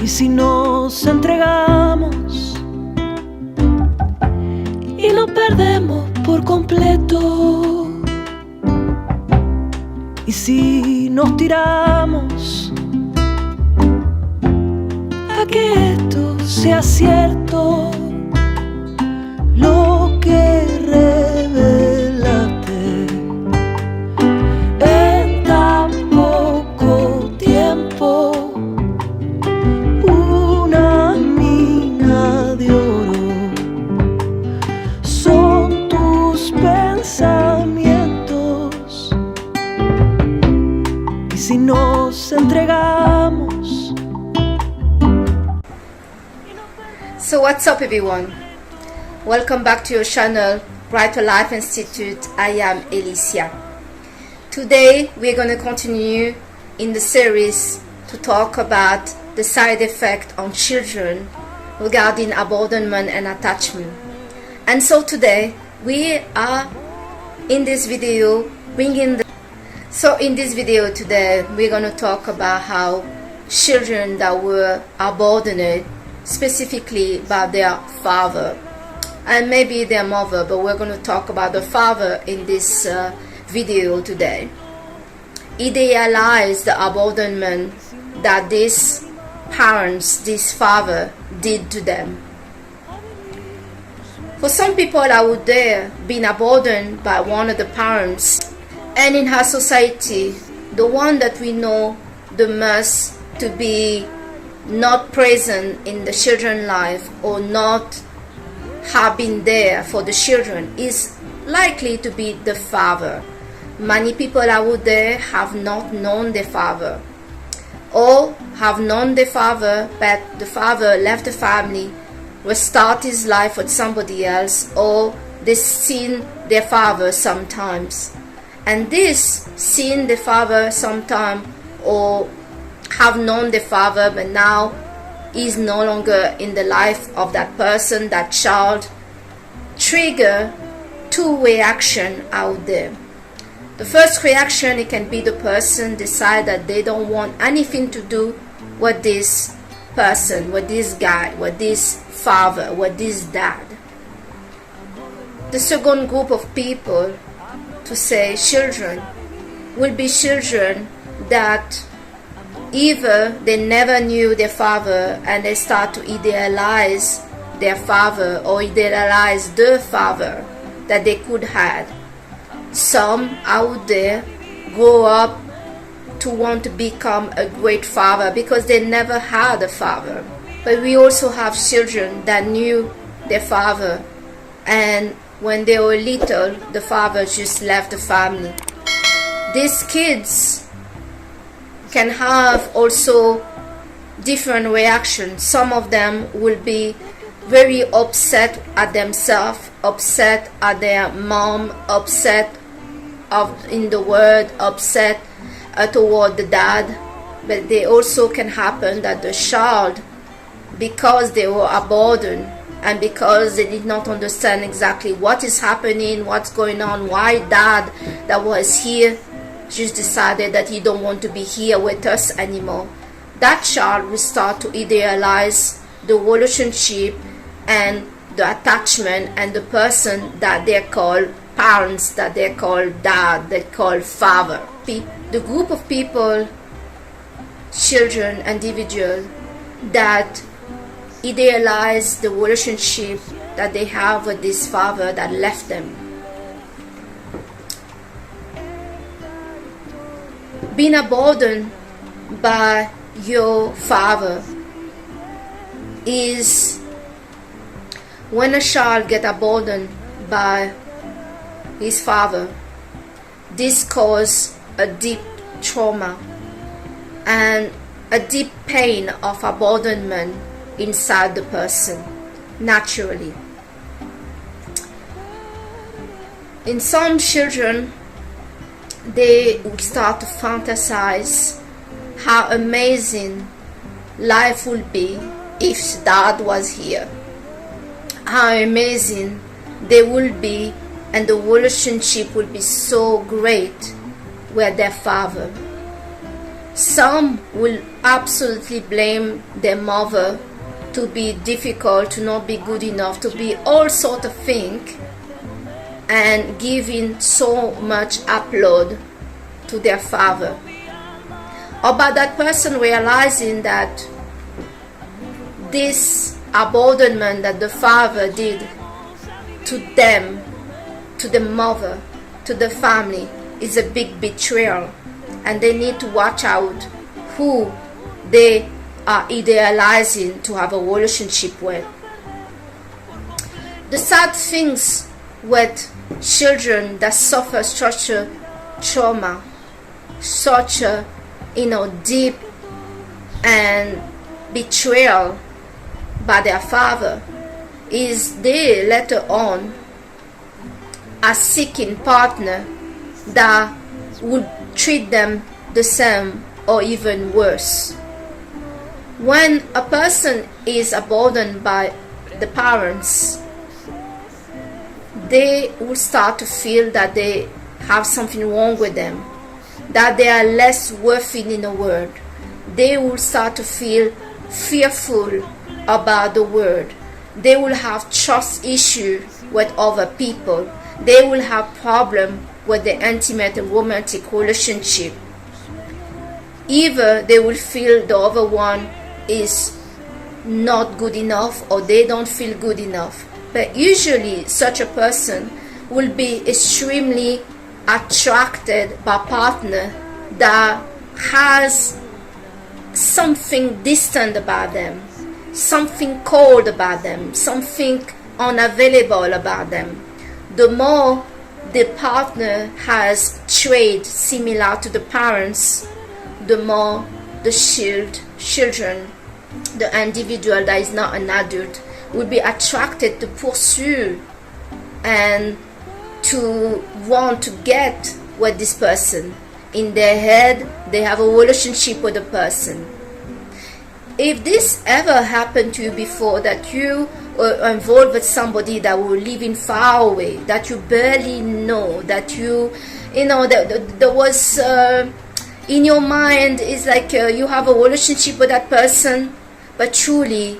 Y si nos entregamos y lo perdemos por completo, y si nos tiramos a que esto sea cierto, lo que revelaste en tan poco tiempo, una mina de oro, son tus pensamientos. Y si nos entregamos. So what's up, everyone? Welcome back to your channel, Brighter Life Institute. I am Alicia. Today we're going to continue in the series to talk about the side effect on children regarding abandonment and attachment. And so today we are in this video bringing in this video today we're going to talk about how children that were abandoned, specifically by their father and maybe their mother, but we're going to talk about the father in this video today. Idealize the abandonment that these parents, this father, did to them. For some people out there, being abandoned by one of the parents, and in our society, the one that we know the most to be not present in the children's life or not have been there for the children is likely to be the father. Many people out there have not known their father, or have known their father but the father left the family, restart his life with somebody else, or they've seen their father sometimes. And this seeing the father sometime, or have known the father but now is no longer in the life of that person, that child, trigger two reactions out there. The first reaction, it can be the person decide that they don't want anything to do with this person, with this guy, with this father, with this dad. The second group of people, to say children, will be children that either they never knew their father and they start to idealize their father or idealize the father that they could have. Some out there grow up to want to become a great father because they never had a father. But we also have children that knew their father, and when they were little, the father just left the family. These kids can have also different reactions. Some of them will be very upset at themselves, upset at their mom, upset in the world, upset toward the dad. But they also can happen that the child, because they were abandoned and because they did not understand exactly what is happening, what's going on, why dad that was here just decided that he don't want to be here with us anymore, that child will start to idealize the relationship and the attachment and the person that they call parents, that they call dad, they call father. The group of people, children, individual, that idealize the relationship that they have with this father that left them. Being abandoned by your father is when a child gets abandoned by his father. This causes a deep trauma and a deep pain of abandonment inside the person, naturally. In some children, they will start to fantasize how amazing life would be if dad was here, how amazing they will be, and the relationship will be so great with their father. Some will absolutely blame their mother to be difficult, to not be good enough, to be all sort of thing, and giving so much upload to their father. Or by that person realizing that this abandonment that the father did to them, to the mother, to the family, is a big betrayal, and they need to watch out who they are idealizing to have a relationship with. The sad things with children that suffer such a trauma, such a deep and betrayal by their father, is they later on are seeking partner that would treat them the same or even worse. When a person is abandoned by the parents, they will start to feel that they have something wrong with them, that they are less worthy in the world. They will start to feel fearful about the world. They will have trust issues with other people. They will have problems with the intimate and romantic relationship. Either they will feel the other one is not good enough, or they don't feel good enough. But usually such a person will be extremely attracted by a partner that has something distant about them, something cold about them, something unavailable about them. The more the partner has traits similar to the parents, the more the children, the individual that is not an adult, will be attracted to pursue and to want to get with this person. In their head, they have a relationship with the person. If this ever happened to you before, that you were involved with somebody that were living far away, that you barely know, that there was in your mind, is like you have a relationship with that person, but truly,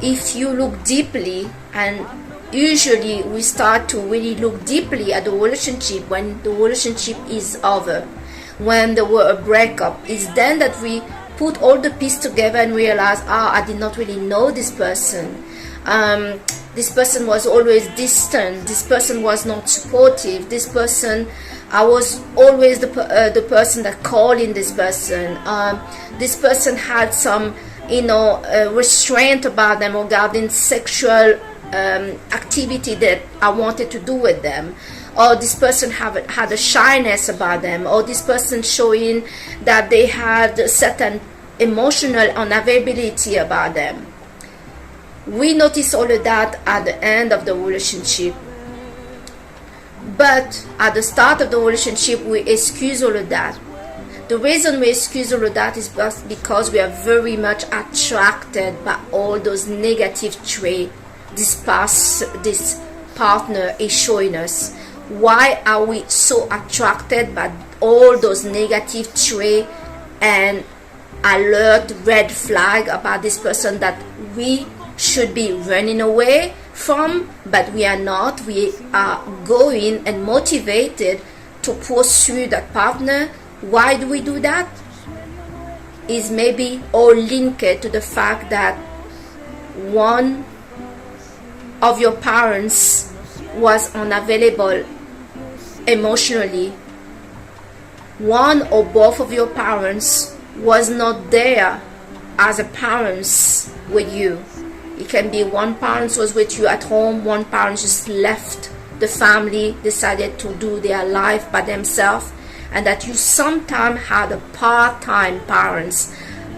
if you look deeply, and usually we start to really look deeply at the relationship when the relationship is over, when there were a breakup, is then that we put all the pieces together and realize, I did not really know this person. This person was always distant. This person was not supportive. This person, I was always the person that called in this person. This person had some, restraint about them regarding sexual activity that I wanted to do with them. Or this person had a shyness about them, or this person showing that they had a certain emotional unavailability about them. We notice all of that at the end of the relationship. But at the start of the relationship, we excuse all of that. The reason we excuse all of that is because we are very much attracted by all those negative traits this partner is showing us. Why are we so attracted by all those negative traits and alert red flag about this person that we should be running away from, but we are not? We are going and motivated to pursue that partner. Why do we do that? Is maybe all linked to the fact that one of your parents was unavailable emotionally. One or both of your parents was not there as a parents with you. It can be one parent was with you at home, one parent just left the family, decided to do their life by themselves, and that you sometimes had a part-time parents.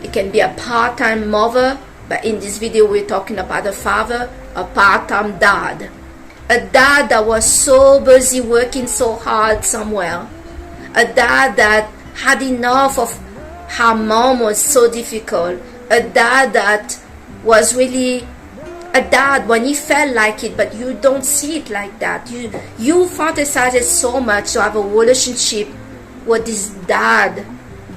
It can be a part-time mother, but in this video we're talking about a father, a part-time dad. A dad that was so busy working so hard somewhere. A dad that had enough of how mom was so difficult. A dad that was really a dad when he felt like it, but you don't see it like that. You fantasized so much to have a relationship with this dad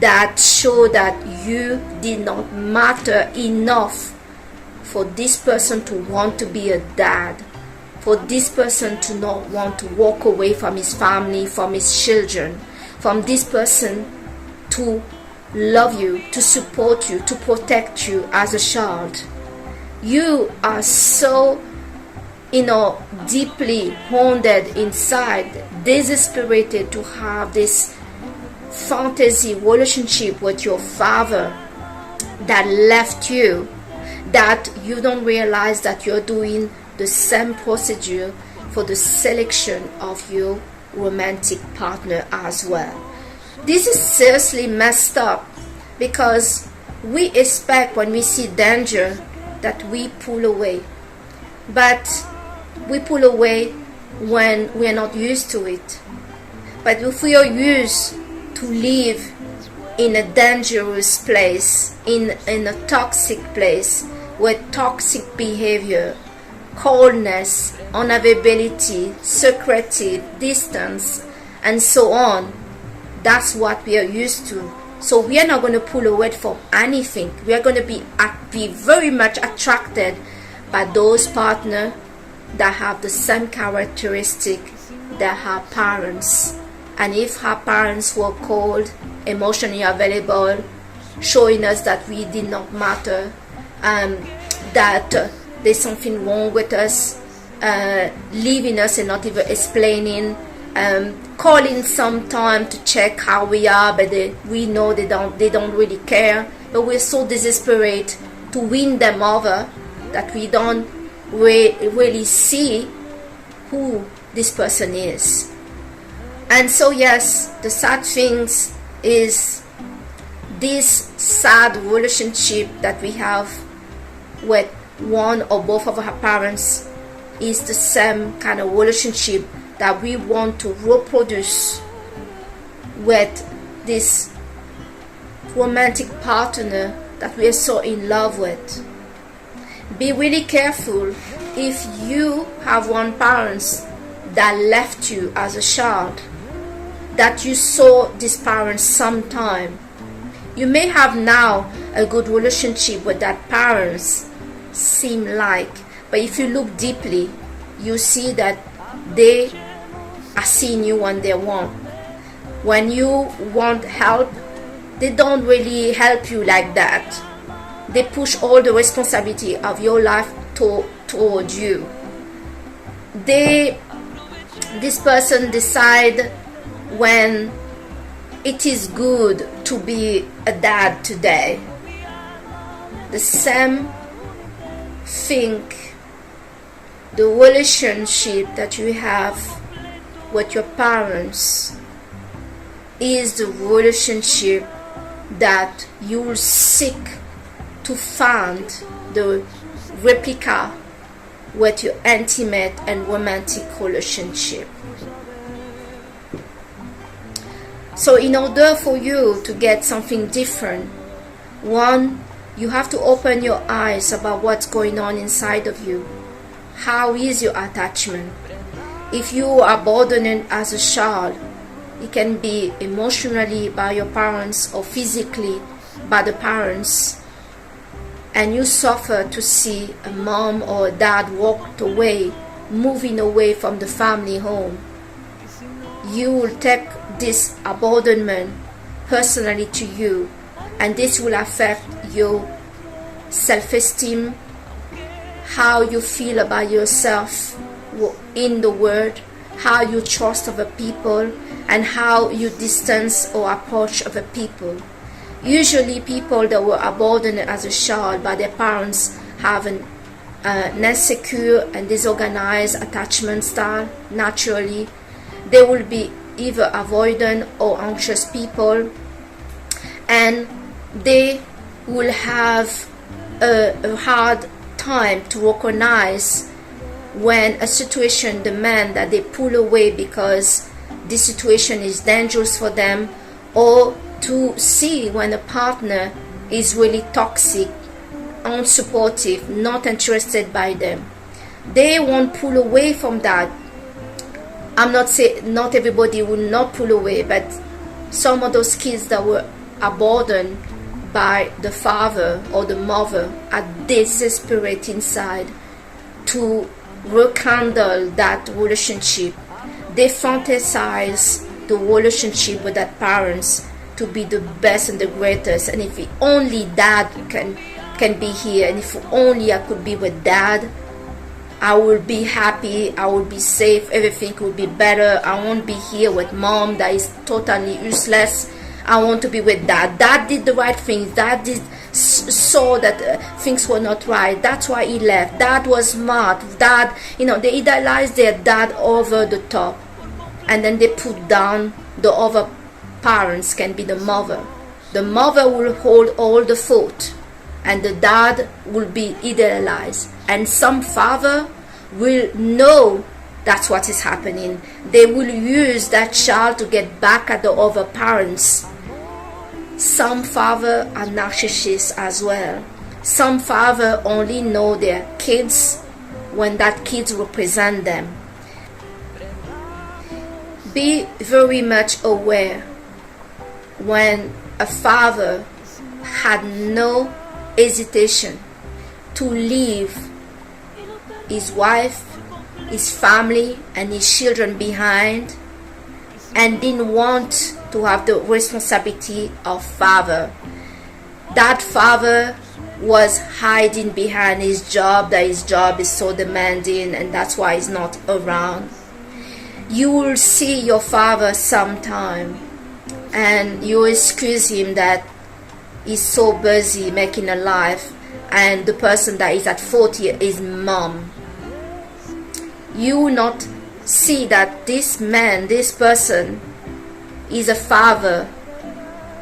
that show that you did not matter enough for this person to want to be a dad, for this person to not want to walk away from his family, from his children, from this person to love you, to support you, to protect you as a child. You are so, deeply wounded inside, desesperated to have this fantasy relationship with your father that left you, that you don't realize that you're doing the same procedure for the selection of your romantic partner as well. This is seriously messed up, because we expect when we see danger that we pull away, but we pull away when we are not used to it. But if we are used to live in a dangerous place, in a toxic place with toxic behavior, coldness, unavailability, secretive, distance, and so on, that's what we are used to. So we are not going to pull away from anything. We are going to be very much attracted by those partners that have the same characteristic that her parents. And if her parents were cold, emotionally available, showing us that we did not matter, that there's something wrong with us, leaving us and not even explaining, calling sometime to check how we are, but we know they don't really care, but we're so desperate to win them over that we don't really see who this person is. And so yes, the sad things is this sad relationship that we have with one or both of our parents is the same kind of relationship that we want to reproduce with this romantic partner that we are so in love with. Be really careful if you have one parent that left you as a child, that you saw this parent sometime. You may have now a good relationship with that parents, seem like, but if you look deeply, you see that they are seeing you when they want. When you want help, they don't really help you like that. They push all the responsibility of your life toward you. This person decide when it is good to be a dad today. The same thing, the relationship that you have with your parents is the relationship that you will seek to find the replica with your intimate and romantic relationship. So in order for you to get something different, one, you have to open your eyes about what's going on inside of you. How is your attachment? If you are burdened as a child, it can be emotionally by your parents or physically by the parents, and you suffer to see a mom or a dad walked away, moving away from the family home, you will take this abandonment personally to you, and this will affect your self-esteem, how you feel about yourself in the world, how you trust other people, and how you distance or approach other people. Usually people that were abandoned as a child by their parents have an insecure and disorganized attachment style. Naturally, they will be either avoidant or anxious people, and they will have a hard time to recognize when a situation demands that they pull away because this situation is dangerous for them, or to see when a partner is really toxic, unsupportive, not interested by them. They won't pull away from that. I'm not saying not everybody will not pull away, but some of those kids that were abandoned by the father or the mother are desperate inside to rekindle that relationship. They fantasize the relationship with that parents to be the best and the greatest, and if only dad can be here, and if only I could be with dad, I will be happy, I will be safe, everything will be better. I won't be here with mom that is totally useless. I want to be with dad. Dad did the right things. Dad saw that things were not right. That's why he left. Dad was smart. Dad, they idealize their dad over the top, and then they put down the other parents. Can be the mother. The mother will hold all the fault, and the dad will be idealized. And some father will know that's what is happening. They will use that child to get back at the other parents. Some father are narcissists as well. Some father only know their kids when that kids represent them. Be very much aware when a father had no hesitation to leave his wife, his family, and his children behind, and didn't want to have the responsibility of father. That father was hiding behind his job, that his job is so demanding, and that's why he's not around. You will see your father sometime, and you excuse him that he's so busy making a life, and the person that is at 40 is mom. You will not see that this man, this person, is a father,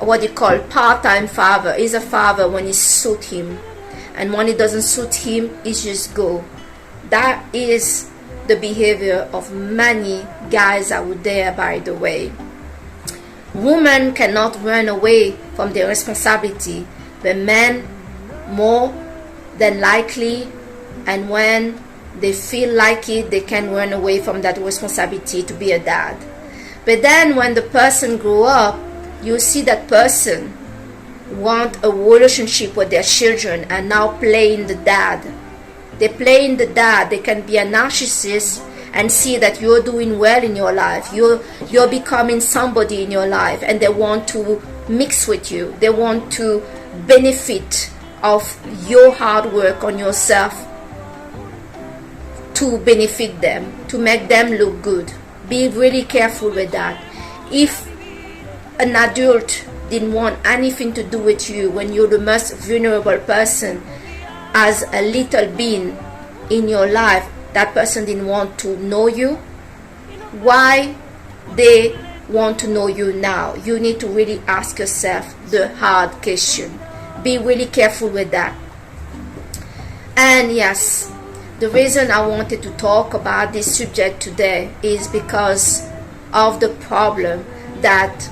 what you call part-time father. Is a father when it suits him, and when it doesn't suit him, he just go. That is the behavior of many guys out there, by the way. Women cannot run away from their responsibility, but men more than likely, and when they feel like it, they can run away from that responsibility to be a dad. But then when the person grow up, you see that person want a relationship with their children and now playing the dad. They play in the dad. They can be a narcissist and see that you're doing well in your life. You're becoming somebody in your life, and they want to mix with you. They want to benefit of your hard work on yourself to benefit them, to make them look good. Be really careful with that. If an adult didn't want anything to do with you when you're the most vulnerable person as a little being in your life, that person didn't want to know you, why they want to know you now? You need to really ask yourself the hard question. Be really careful with that. And yes, the reason I wanted to talk about this subject today is because of the problem that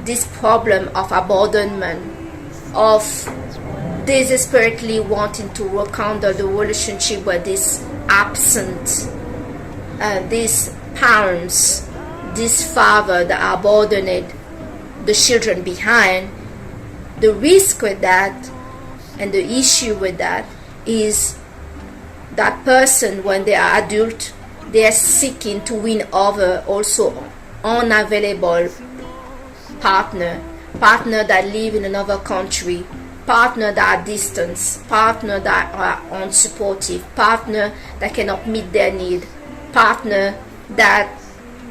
this problem of abandonment, of desperately wanting to rekindle the relationship with this absent, these parents, this father that abandoned the children behind. The risk with that and the issue with that is that person, when they are adult, they are seeking to win over also unavailable partner that live in another country, partner that are distant, partner that are unsupportive, partner that cannot meet their need, partner that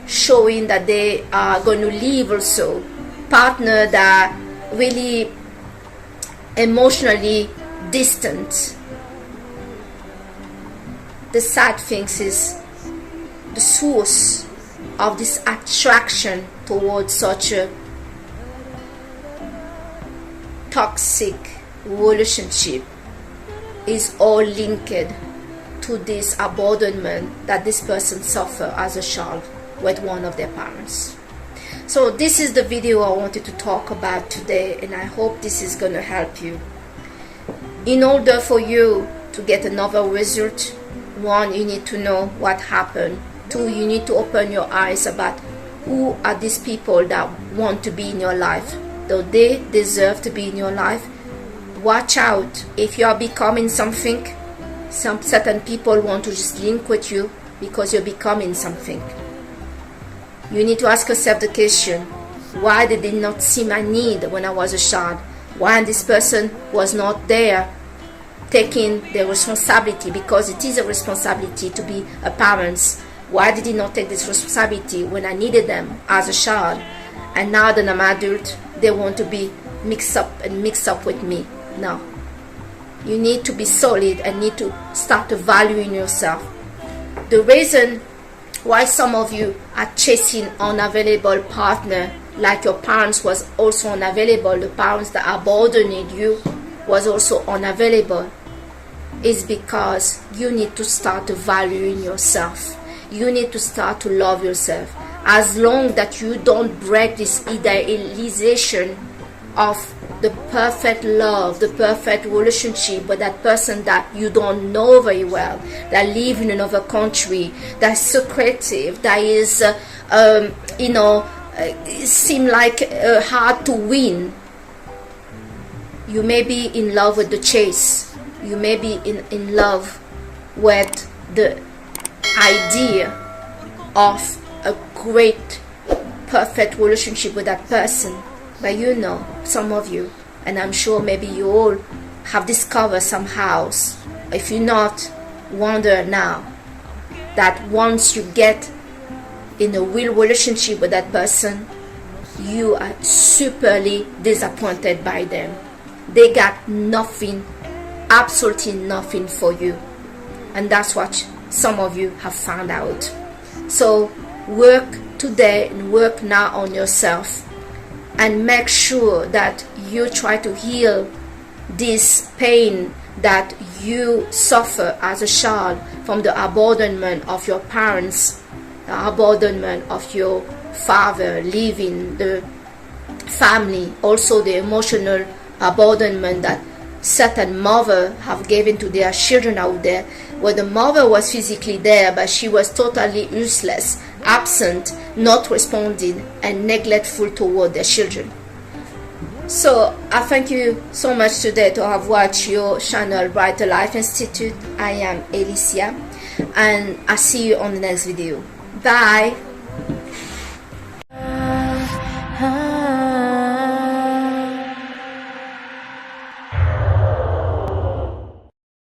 showing that they are going to leave also, partner that really emotionally distant. The sad thing is the source of this attraction towards such a toxic relationship is all linked to this abandonment that this person suffered as a child with one of their parents. So this is the video I wanted to talk about today, and I hope this is going to help you. In order for you to get another result, one, you need to know what happened. Two, you need to open your eyes about who are these people that want to be in your life. though they deserve to be in your life. Watch out if you are becoming something. Some certain people want to just link with you because you're becoming something. You need to ask yourself the question, why did they not see my need when I was a child? Why this person was not there taking the responsibility, because it is a responsibility to be a parent. Why did he not take this responsibility when I needed them as a child? And now that I'm adult, they want to be mixed up with me. No. You need to be solid and need to start valuing yourself. The reason why some of you are chasing unavailable partner, like your parents was also unavailable, the parents that abandoned you was also unavailable, is because you need to start valuing yourself. You need to start to love yourself. As long that you don't break this idealization of the perfect love, the perfect relationship with that person that you don't know very well, that live in another country, that's secretive, that is, seem like hard to win. You may be in love with the chase. You may be in love with the idea of a great, perfect relationship with that person. But you know, some of you, and I'm sure maybe you all have discovered somehow, if you not, wonder now, that once you get in a real relationship with that person, you are superly disappointed by them. They got nothing, absolutely nothing for you. And that's what some of you have found out. So work today and work now on yourself, and make sure that you try to heal this pain that you suffer as a child from the abandonment of your parents, the abandonment of your father leaving the family, also the emotional abandonment that certain mother have given to their children out there, where the mother was physically there but she was totally useless, absent, not responding, and neglectful toward their children. So I thank you so much today to have watched your channel Brighter Life Institute. I am Alicia, and I see you on the next video. Bye.